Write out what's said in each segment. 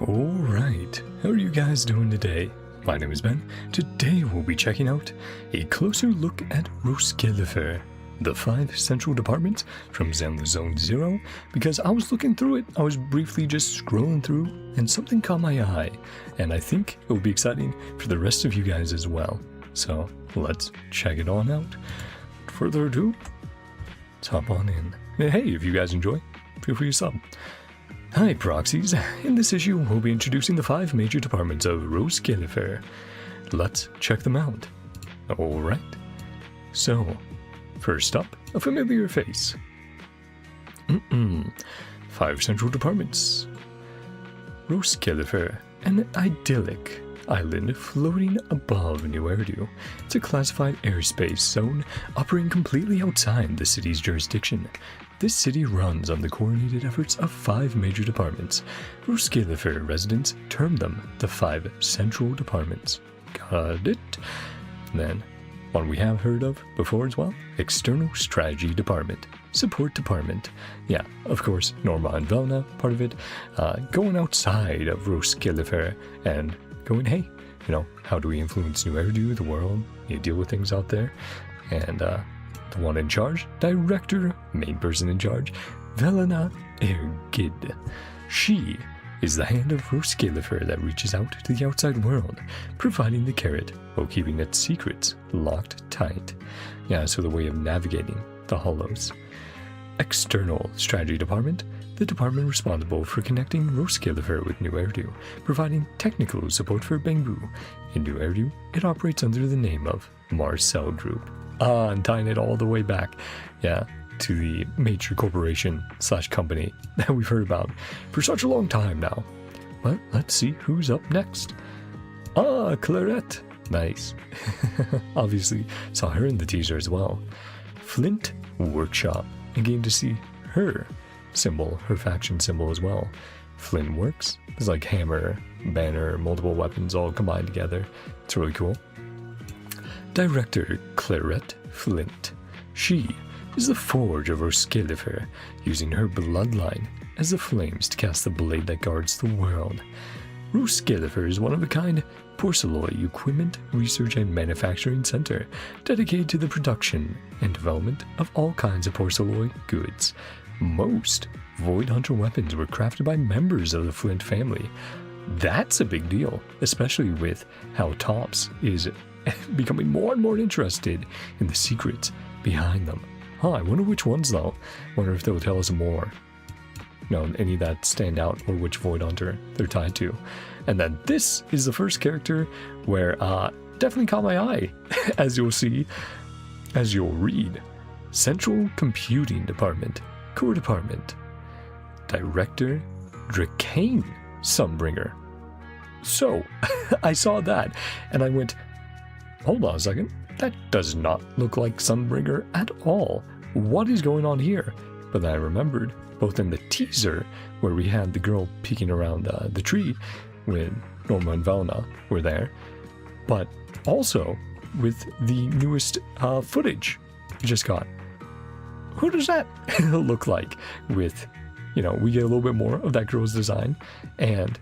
Alright, how are you guys doing today? My name is Ben. Today we'll be checking out a closer look at Roscaelifer, the 5 central departments from Zenlesszonezero, because I was looking through it, I was briefly just scrolling through, and something caught my eye, and I think it will be exciting for the rest of you guys as well. So let's check it on out. Without further ado, let's hop on in. And hey, if you guys enjoy, feel free to sub. Hi proxies, in this issue we'll be introducing the 5 major departments of Roscaelifer. Let's check them out. Alright, so first up, a familiar face. 5 central departments. Roscaelifer, an idyllic island floating above New Eridu. It's a classified airspace zone operating completely outside the city's jurisdiction. This city runs on the coordinated efforts of 5 major departments. Roscaelifer residents term them the 5 central departments. Got it? Then, one we have heard of before as well, External Strategy Department. Support Department. Yeah, of course, Norma and Velina, part of it. Going outside of Roscaelifer and going, hey, you know, how do we influence New Eridu, the world? You deal with things out there. And, the one in charge, director, main person in charge, Velina Ergid. She is the hand of Roscaelifer that reaches out to the outside world, providing the carrot while keeping its secrets locked tight. Yeah, so the way of navigating the hollows. External Strategy Department, the department responsible for connecting Roscaelifer with New Eridu, providing technical support for Bangbu. In New Eridu, it operates under the name of Marcel Group. And tying it all the way back, yeah, to the major corporation / company that we've heard about for such a long time now. But let's see who's up next. Claret. Nice. Obviously saw her in the teaser as well. Flint Workshop. Again to see her symbol, her faction symbol as well. Flint Works is like hammer, banner, multiple weapons all combined together. It's really cool. Director Claret Flint. She is the forge of Roscaelifer, using her bloodline as the flames to cast the blade that guards the world. Roscaelifer is one-of-a-kind porcelain equipment research and manufacturing center dedicated to the production and development of all kinds of porcelain goods. Most Void Hunter weapons were crafted by members of the Flint family. That's a big deal, especially with how Tops is becoming more and more interested in the secrets behind them. I wonder which ones though. Wonder if they'll tell us more. No, any that stand out or which Void Hunter they're tied to. And then this is the first character where definitely caught my eye, as you'll see, as you'll read. Central Computing Department, Core Department, Director Dracaene Sunbringer. So, I saw that and I went, hold on a second, that does not look like Sunbringer at all. What is going on here? But then I remembered, both in the teaser, where we had the girl peeking around the tree when Norma and Velina were there, but also with the newest footage we just got. Who does that look like? With, you know, we get a little bit more of that girl's design, and,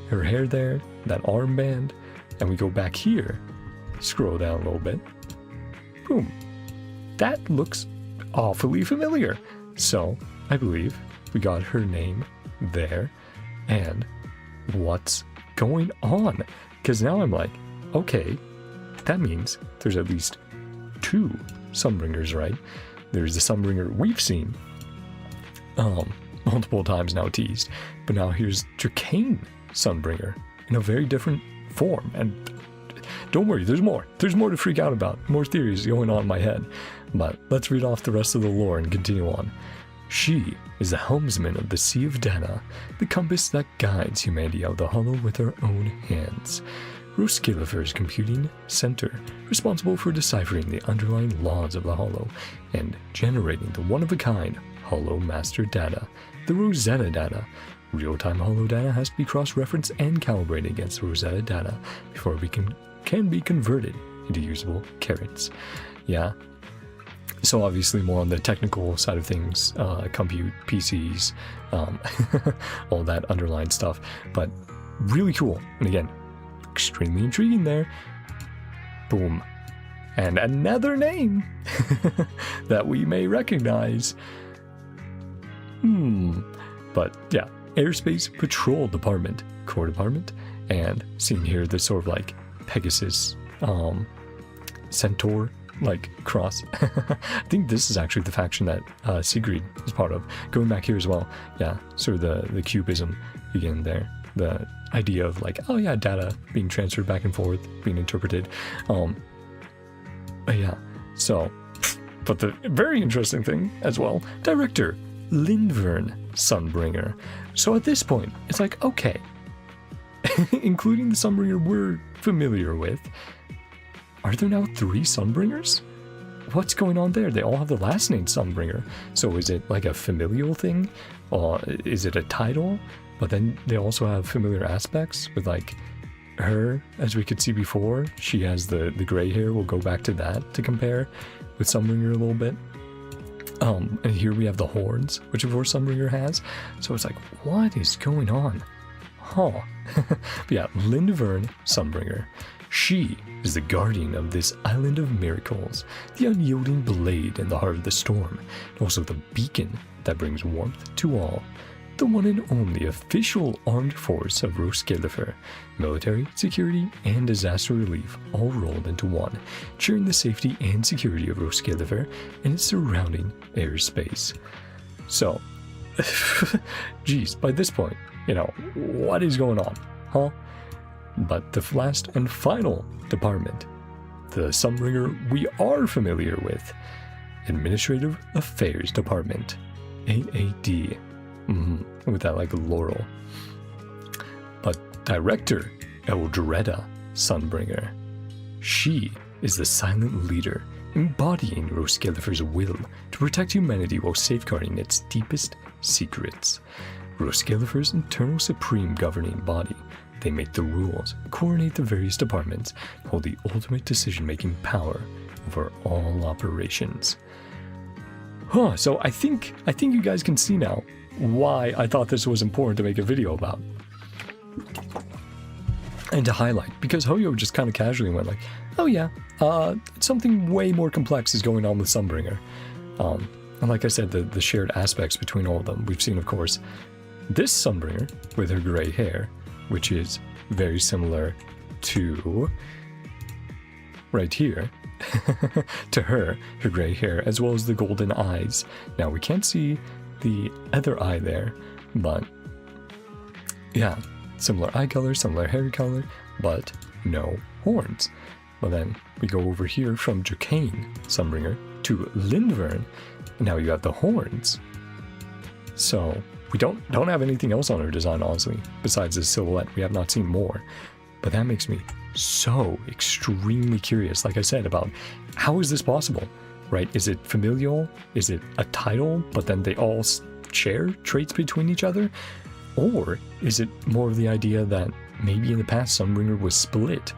her hair there, that armband, and we go back here, scroll down a little bit, boom, that looks awfully familiar. So I believe we got her name there, and what's going on? Because now I'm like, okay, that means there's at least 2 Sunbringers, right? There's the Sunbringer we've seen multiple times now teased, but now here's Dracaene Sunbringer in a very different form. And don't worry, there's more to freak out about, more theories going on in my head, but let's read off the rest of the lore and continue on. She is the helmsman of the Sea of Dana, the compass that guides humanity out of the hollow with her own hands. Roscaelifer's computing center, responsible for deciphering the underlying laws of the hollow and generating the one-of-a-kind hollow master data, the Rosetta data. Real-time hollow data has to be cross-referenced and calibrated against the Rosetta data before we can be converted into usable carrots. Yeah, So obviously more on the technical side of things, compute, PCs, all that underlying stuff, but really cool. And again, extremely intriguing there. Boom. And another name that we may recognize. But yeah, Airspace Patrol Department, Core Department, and seeing here this sort of like Pegasus, Centaur, like cross. I think this is actually the faction that Sigrid is part of. Going back here as well, yeah, sort of the cubism again there. The idea of like, oh yeah, data being transferred back and forth, being interpreted. But yeah, so, but the very interesting thing as well, director, Lindverne Sunbringer. So at this point, it's like, okay, including the Sunbringer we're familiar with, are there now 3 Sunbringers? What's going on there? They all have the last name Sunbringer. So is it like a familial thing? Or is it a title? But then they also have familiar aspects with like her, as we could see before. She has the gray hair. We'll go back to that to compare with Sunbringer a little bit. And here we have the horns, which of course Sunbringer has. So it's like, what is going on? Huh. But yeah, Lindverne Sunbringer. She is the guardian of this island of miracles, the unyielding blade in the heart of the storm, and also the beacon that brings warmth to all. The one and only official armed force of Roscaelifer, military, security, and disaster relief all rolled into one, ensuring the safety and security of Roscaelifer and its surrounding airspace. So, geez, by this point, you know, what is going on, huh? But the last and final department, the Sunbringer we are familiar with, Administrative Affairs Department, AAD. With that like laurel. But director, Eldreda Sunbringer. She is the silent leader, embodying Roscaelifer's will to protect humanity while safeguarding its deepest secrets. Roscaelifer's internal supreme governing body. They make the rules, coordinate the various departments, and hold the ultimate decision-making power over all operations. So I think you guys can see now why I thought this was important to make a video about. And to highlight, because Hoyo just kind of casually went like, oh yeah, something way more complex is going on with Sunbringer. And like I said, the shared aspects between all of them. We've seen, of course, this Sunbringer with her gray hair, which is very similar to right here, to her gray hair, as well as the golden eyes. Now we can't see the other eye there, but yeah, similar eye color, similar hair color, but no horns. But then we go over here from dracaene Sunbringer to Lindverne, and now you have the horns. So we don't have anything else on her design, honestly, besides this silhouette. We have not seen more, but that makes me so extremely curious, like I said, about how is this possible, right? Is it familial? Is it a title, but then they all share traits between each other? Or is it more of the idea that maybe in the past Sunbringer was split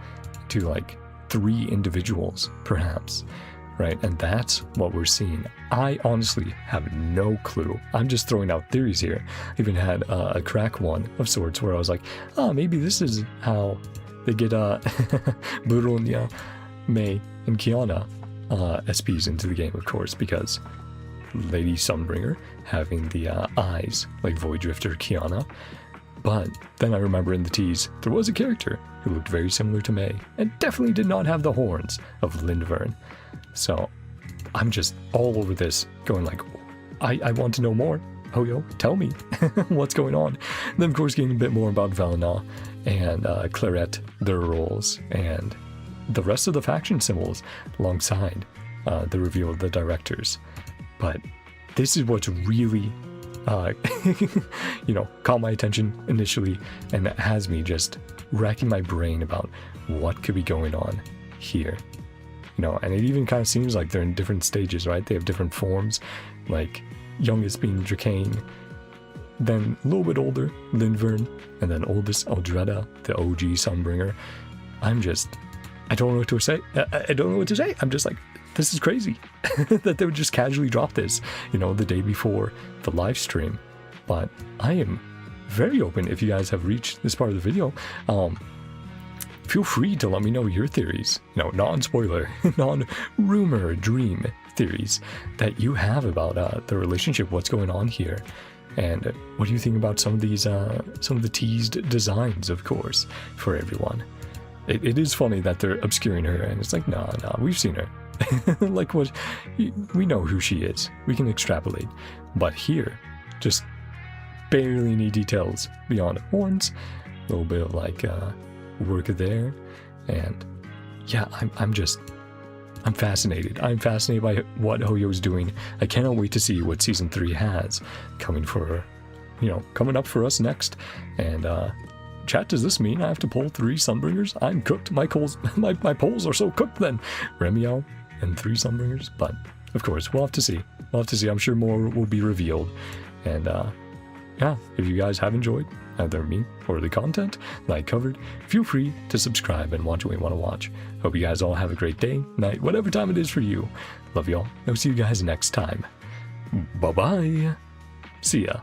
to like 3 individuals, perhaps, right? And that's what we're seeing. I honestly have no clue. I'm just throwing out theories here. I even had a crack one of sorts where I was like, maybe this is how they get Buronia, May, and Kiana SPs into the game, of course, because Lady Sunbringer having the eyes like Void Drifter Kiana. But then I remember in the tease, there was a character who looked very similar to May and definitely did not have the horns of Lindverne. So I'm just all over this, going like, I want to know more. Hoyo, tell me what's going on. And then, of course, getting a bit more about velina and Claret, their roles, and the rest of the faction symbols alongside the reveal of the directors. But this is what's really, caught my attention initially, and it has me just racking my brain about what could be going on here. And it even kind of seems like they're in different stages, right? They have different forms, like youngest being dracaene, then a little bit older, Lindverne, and then oldest, Eldreda, the OG Sunbringer. I don't know what to say. I don't know what to say. I'm just like, this is crazy that they would just casually drop this, you know, the day before the live stream. But I am very open if you guys have reached this part of the video. Feel free to let me know your theories, you know, non-spoiler, non-rumor, dream theories that you have about the relationship, what's going on here. And what do you think about some of these, some of the teased designs, of course, for everyone? It is funny that they're obscuring her, and it's like, nah, we've seen her. Like, what? We know who she is. We can extrapolate. But here, just barely any details beyond horns. A little bit of, like, work there. And, yeah, I'm fascinated. I'm fascinated by what Hoyo's doing. I cannot wait to see what Season 3 has coming up for us next. And, chat, does this mean I have to pull 3 Sunbringers? I'm cooked. My polls are so cooked then. Ramiel and 3 Sunbringers. But, of course, we'll have to see. I'm sure more will be revealed. And, yeah, if you guys have enjoyed either me or the content that I covered, feel free to subscribe and watch what you want to watch. Hope you guys all have a great day, night, whatever time it is for you. Love y'all. I'll see you guys next time. Bye-bye. See ya.